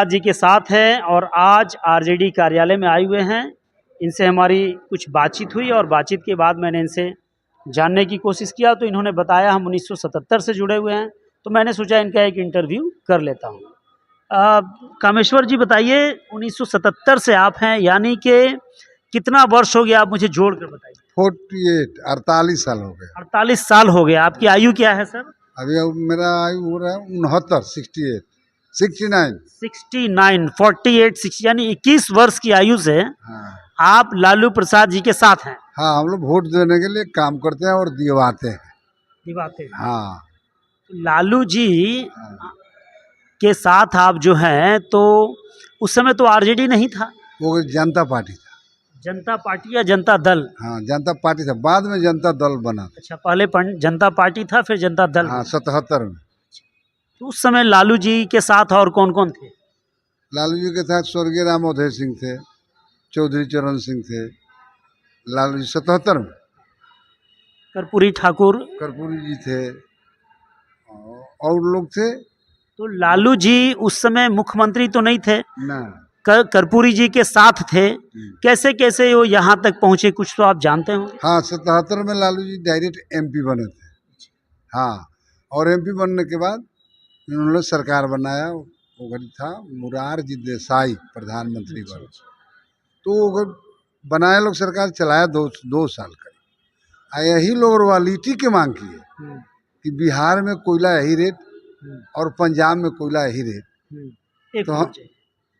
जी के साथ हैं और आज आरजेडी कार्यालय में आए हुए हैं। इनसे हमारी कुछ बातचीत हुई और बातचीत के बाद मैंने इनसे जानने की कोशिश किया तो इन्होंने बताया हम 1977 से जुड़े हुए हैं। तो मैंने सोचा इनका एक इंटरव्यू कर लेता हूँ। कामेश्वर जी बताइए, 1977 से आप हैं, यानी कि कितना वर्ष हो गया, आप मुझे जोड़ कर बताइए। 48 48 साल हो गए। 48 साल हो गए। आपकी आयु क्या है सर? अभी अब मेरा आयु हो रहा है 69, 68, 69। 69, 48, 60 यानी 21 वर्ष की आयु से हाँ आप लालू प्रसाद जी के साथ हैं। हाँ, हम लोग वोट देने के लिए काम करते हैं और दिलवाते हैं। दिवाते हैं। हाँ लालू जी हाँ। के साथ आप जो हैं, तो उस समय तो आरजेडी नहीं था, वो जनता पार्टी था। जनता पार्टी या जनता दल? हाँ, जनता पार्टी था, बाद में जनता दल बना था। अच्छा, पहले जनता पार्टी था, फिर जनता दल। हाँ, 77 में। तो उस समय लालू जी के साथ और कौन कौन थे? लालू जी के साथ स्वर्गीय रामोदय सिंह थे, चौधरी चरण सिंह थे। लालू जी 77 में। कर्पूरी ठाकुर। कर्पूरी जी थे और लोग थे तो लालू जी उस समय मुख्यमंत्री तो नहीं थे, ना। कर्पूरी जी के साथ थे। कैसे कैसे वो यहाँ तक पहुँचे, कुछ तो आप जानते हो? हाँ, 77 में लालू जी डायरेक्ट एमपी बने थे। हाँ, और एमपी बनने के बाद उन्होंने सरकार बनाया। वो घड़ी था मुरारजी देसाई प्रधानमंत्री बने। तो वो बनाए लोग, सरकार चलाया दो साल करीब। यही लोग रॉयल्टी की मांग किए कि बिहार में कोयला यही रेट और पंजाब में कोयला यही रेट।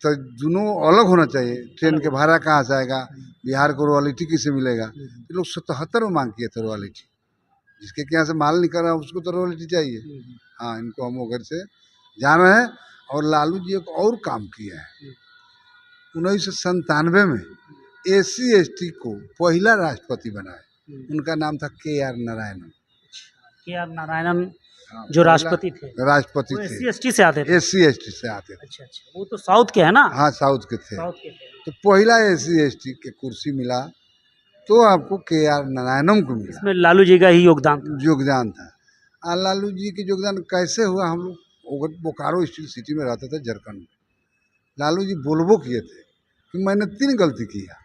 तो दोनों अलग होना चाहिए। ट्रेन के भाड़ा कहाँ से आएगा, बिहार को रॉयल्टी किसे मिलेगा। ये लोग 77 में मांग किए थे रॉयल्टी। जिसके यहाँ से माल निकल रहा है उसको तो रॉयल्टी चाहिए। हाँ, इनको हम उधर से जान रहे हैं। और लालू जी एक और काम किया है। 1997 में SC/ST को पहला राष्ट्रपति बनाए। उनका नाम था KR नारायणन। KR नारायणन हाँ, जो राष्ट्रपति थे, राष्ट्रपति वो थे। SC/ST से आते थे। SC/ST से आते थे। अच्छा अच्छा, वो तो साउथ के है ना? हाँ, साउथ के थे। साउथ के थे। तो पहला SC/ST के कुर्सी मिला तो आपको KR नारायणन को मिला। इसमें लालू जी का ही योगदान था। लालू जी की योगदान कैसे हुआ, हम लोग बोकारो स्टील सिटी में रहते थे, झारखंड में। लालू जी बोलबो किए थे कि मैंने 3 गलती किया।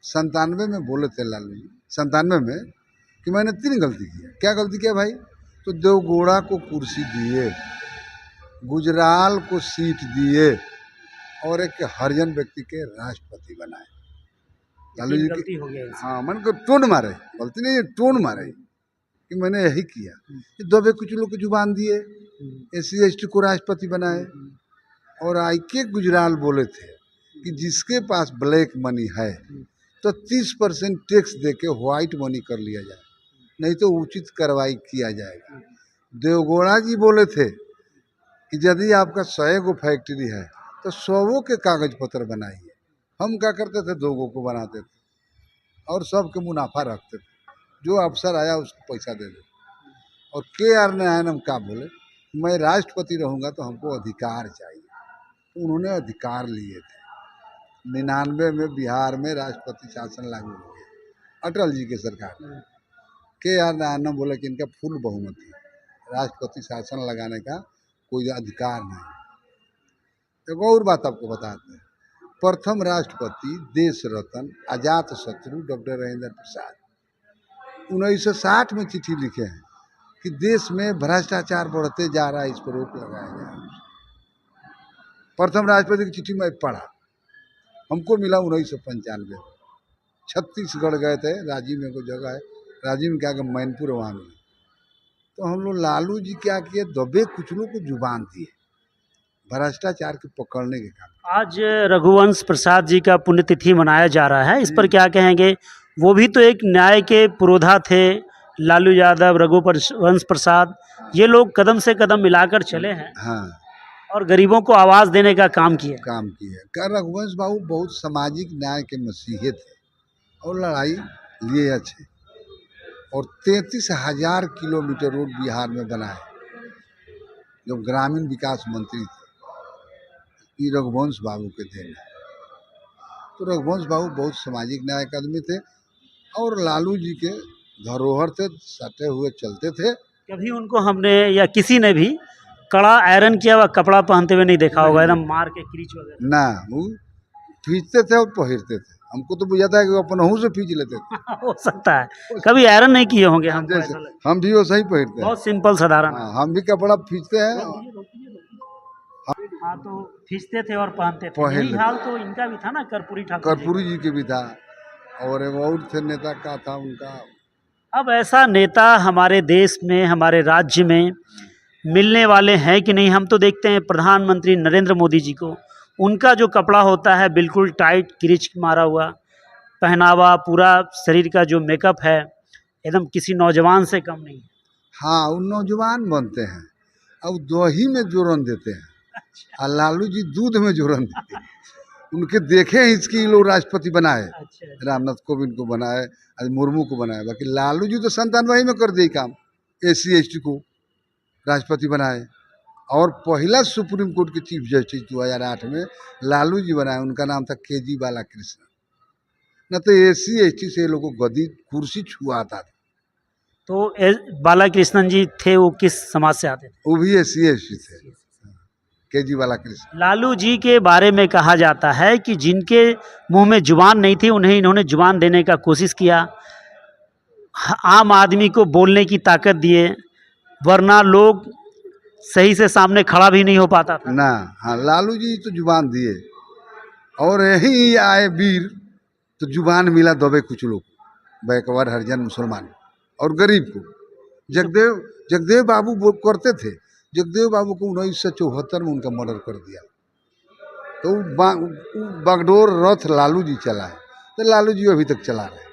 97 में बोले थे लालू जी, 97 में, कि मैंने 3 गलती किया। क्या गलती किया भाई? तो देवगौड़ा को कुर्सी दिए, गुजराल को सीट दिए और एक हरिजन व्यक्ति के राष्ट्रपति बनाए। लालू जी की हो गया। हाँ, मन को टोन मारे, गलती नहीं, टोन मारे कि मैंने यही किया। दबे कुछ लोग को जुबान दिए, SC/ST को राष्ट्रपति बनाए। और IK गुजराल बोले थे कि जिसके पास ब्लैक मनी है तो 30% टैक्स दे के व्हाइट मनी कर लिया जाए, नहीं तो उचित कार्रवाई किया जाएगा। देवगौड़ा जी बोले थे कि यदि आपका 100 गो फैक्ट्री है तो 100 के कागज पत्र बनाइए। हम क्या करते थे, 2 गो को बनाते थे और सबके मुनाफा रखते थे। जो अफसर आया उसको पैसा दे दे। और KR नारायणन का बोले, मैं राष्ट्रपति रहूँगा तो हमको अधिकार चाहिए। तो उन्होंने अधिकार लिए थे। 99 में बिहार में राष्ट्रपति शासन लागू हो गया, अटल जी के सरकार में। KR नारायणन बोले कि इनका फुल बहुमत है, राष्ट्रपति शासन लगाने का कोई अधिकार नहीं। एक और बात आपको बताते हैं। प्रथम राष्ट्रपति देश रत्न अजात शत्रु डॉक्टर राजेंद्र प्रसाद 1960 में चिट्ठी लिखे हैं कि देश में भ्रष्टाचार बढ़ते जा रहा है, इस पर रोक लगाया जाए। प्रथम राष्ट्रपति की चिट्ठी मैं पढ़ा, हमको मिला 1995। छत्तीसगढ़ गए थे, राजीव में कोई जगह है, राजीव में क्या कि मैनपुर, वहाँ मिला। तो हम लोग लालू जी क्या किए, दबे कुचलों को जुबान दिए भ्रष्टाचार के पकड़ने के काम। आज रघुवंश प्रसाद जी का पुण्यतिथि मनाया जा रहा है, इस पर क्या कहेंगे? वो भी तो एक न्याय के पुरोधा थे। लालू यादव, रघुवंश प्रसाद, ये लोग कदम से कदम मिलाकर चले हैं। हाँ, और गरीबों को आवाज़ देने का काम किया। क्या रघुवंश बाबू बहुत सामाजिक न्याय के मसीहे थे और लड़ाई लिए अच्छे। और 33,000 किलोमीटर रोड बिहार में बनाए, जो ग्रामीण विकास मंत्री थे, ये रघुवंश बाबू के देन है। तो रघुवंश बाबू बहुत सामाजिक न्याय के आदमी थे और लालू जी के धरोहर थे, सटे हुए चलते थे कभी उनको हमने या किसी ने भी कड़ा आयरन किया हुआ कपड़ा पहनते हुए नहीं देखा होगा, एकदम मार के क्रीच वगैरह। ना वो खींचते थे और पहनते थे, हमको तो बुझाता है कि वो अपनहू से खींच लेते थे। हो सकता है कभी आयरन नहीं किए होंगे, हमको जैसे ऐसा लगता हम भी वैसा ही पहनते है। हैं। बहुत सिंपल साधारण। हाँ, हम भी कपड़ा खींचते हैं। हाँ, तो खींचते थे और पहनते थे। पहन यही लेते। हाल तो इनका भी था ना, कर्पूरी ठाकुर जी कर्पूरी जी के भी था, और एक और थे नेता का था उनका। का। अब ऐसा नेता हमारे देश में, हमारे राज्य में मिलने वाले हैं कि नहीं? हम तो देखते हैं प्रधानमंत्री नरेंद्र मोदी जी को, उनका जो कपड़ा होता है बिल्कुल टाइट क्रीच मारा हुआ, पहनावा, पूरा शरीर का जो मेकअप है एकदम किसी नौजवान से कम नहीं है। हाँ, वो नौजवान बनते हैं, अब दही में जोरन देते हैं, और लालू जी दूध में जोरन देते हैं। उनके देखे हैं इसकी लोग राष्ट्रपति बनाए, अच्छा, रामनाथ कोविंद को बनाए, आज मुर्मू को बनाए, बाकी लालू जी तो 97 में कर दिए काम, SC/ST को राष्ट्रपति बनाए। और पहला सुप्रीम कोर्ट के चीफ जस्टिस 2008 में लालू जी बनाए, उनका नाम था KG बालाकृष्णन। न तो SC/ST से लोगों को गदी कुर्सी छुआता था। तो बालाकृष्णन जी थे, वो किस समाज से आते थे? वो भी SC/ST थे, KG बालाकृष्णन। लालू जी के बारे में कहा जाता है कि जिनके मुंह में जुबान नहीं थी उन्हें इन्होंने जुबान देने का कोशिश किया, आम आदमी को बोलने की ताकत दिए, वरना लोग सही से सामने खड़ा भी नहीं हो पाता था। ना, हाँ, लालू जी तो जुबान दिए, और यही आए वीर तो जुबान मिला दबे कुछ लोग, बैकवर्ड, हरिजन, मुसलमान और गरीब को। जगदेव बाबू वो करते थे, जगदेव बाबू को 1974 में उनका मर्डर कर दिया, तो बागडोर रथ लालू जी चलाए, तो लालू जी अभी तक चला रहे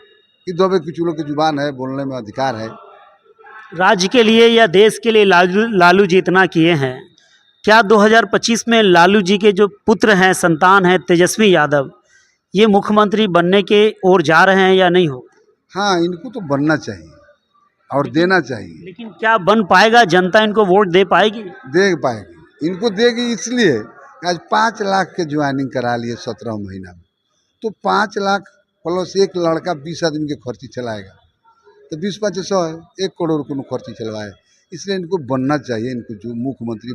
कि दबे कुछ लोग की जुबान है, बोलने में अधिकार है। राज्य के लिए या देश के लिए लालू जी इतना किए हैं, क्या 2025 में लालू जी के जो पुत्र हैं, संतान हैं, तेजस्वी यादव, ये मुख्यमंत्री बनने के ओर जा रहे हैं या नहीं हो? हाँ, इनको तो बनना चाहिए और देना चाहिए। लेकिन क्या बन पाएगा? जनता इनको वोट दे पाएगी? दे पाएगी, इनको देगी, इसलिए आज 5 लाख के ज्वाइनिंग करा लिए 17 महीना में, तो 5 लाख प्लस एक लड़का 20 आदमी के खर्ची चलाएगा, तो 20-5 100 है, 1 करोड़ को खर्ची चलवाए। इसलिए इनको बनना चाहिए, इनको जो मुख्यमंत्री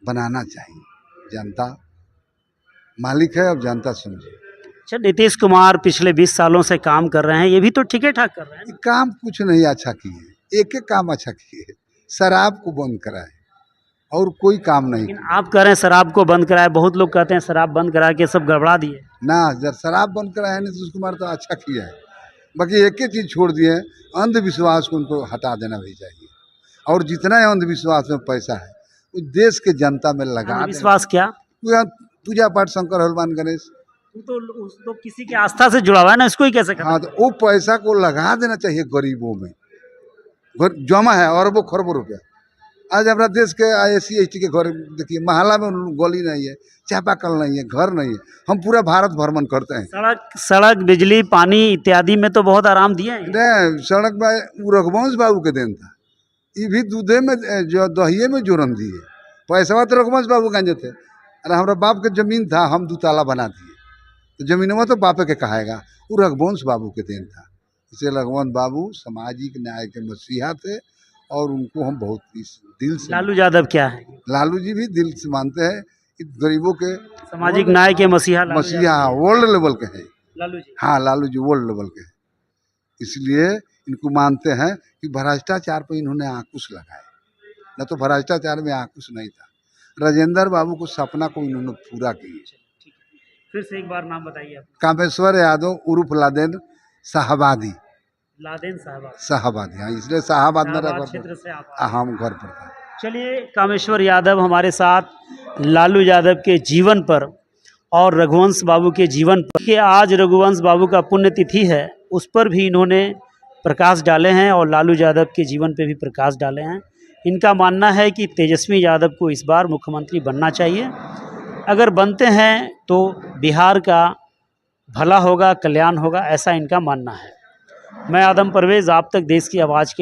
बनाना चाहिए। जनता मालिक है, अब जनता समझे। अच्छा, नीतीश कुमार पिछले 20 सालों से काम कर रहे हैं, ये भी तो ठीक ठाक कर रहे हैं। काम कुछ नहीं अच्छा किए, एक काम अच्छा किए, शराब को बंद कराए, और कोई काम नहीं। लेकिन आप कह रहे हैं शराब को बंद कराए, बहुत लोग कहते हैं शराब बंद करा के सब गड़बड़ा दिए। ना, जब शराब बंद कराया नीतीश कुमार तो अच्छा किया है, बाकी एक ही चीज़ छोड़ दिए, अंधविश्वास को उनको हटा देना भी चाहिए, और जितना अंधविश्वास में पैसा है वो देश के जनता में लगा। विश्वास क्या? पूजा पाठ, शंकर, हनुमान, गणेश, तो किसी की आस्था से जुड़ा हुआ है ना, इसको ही कैसे खत्म? हाँ, तो वो पैसा को लगा देना चाहिए गरीबों में, जमा है अरबों खरबों रुपया। आज हमारा देश के SC/ST के घर देखिए, मोहल्ला में गली नहीं है, चापाकल नहीं है, घर नहीं है, हम पूरा भारत भ्रमण करते हैं। सड़क, बिजली, पानी इत्यादि में तो बहुत आराम दिए हैं। नहीं, सड़क में वो रघुवंश बाबू के देन था, ये भी दूधे में जो दहिए में जोरन दिए, पैसा तो रघुवंश बाबू गांजे थे। अरे हमारा बाप के जमीन था, हम 2 ताला बना दिए, तो जमीनवा तो बापे के कहाएगा, वो रघुवंश बाबू के देन था। इसलिए रघुवंश बाबू सामाजिक न्याय के मसीहा थे, और उनको हम बहुत दिल से। लालू यादव क्या है? लालू जी भी दिल से मानते हैं कि गरीबों के सामाजिक न्याय के मसीहा वर्ल्ड लेवल के हैं लालू जी। हाँ, लालू जी वर्ल्ड लेवल के हैं, इसलिए इनको मानते हैं कि भ्रष्टाचार पर इन्होंने आंकुश लगाए, न तो भ्रष्टाचार में आंकुश नहीं था। राजेंद्र बाबू को सपना को इन्होंने पूरा किया। फिर से एक बार नाम बताइए। कामेश्वर यादव उर्फ लादेन साहबादी। लादेन साहबादी, हाँ, इसलिए साहबाद मेरा क्षेत्र से हम घर पर था। चलिए, कामेश्वर यादव हमारे साथ लालू यादव के जीवन पर और रघुवंश बाबू के जीवन पर, कि आज रघुवंश बाबू का पुण्यतिथि है, उस पर भी इन्होंने प्रकाश डाले हैं और लालू यादव के जीवन पे भी प्रकाश डाले हैं। इनका मानना है कि तेजस्वी यादव को इस बार मुख्यमंत्री बनना चाहिए। अगर बनते हैं तो बिहार का भला होगा, कल्याण होगा, ऐसा इनका मानना है। मैं आदम परवेज़, आप तक देश की आवाज़ के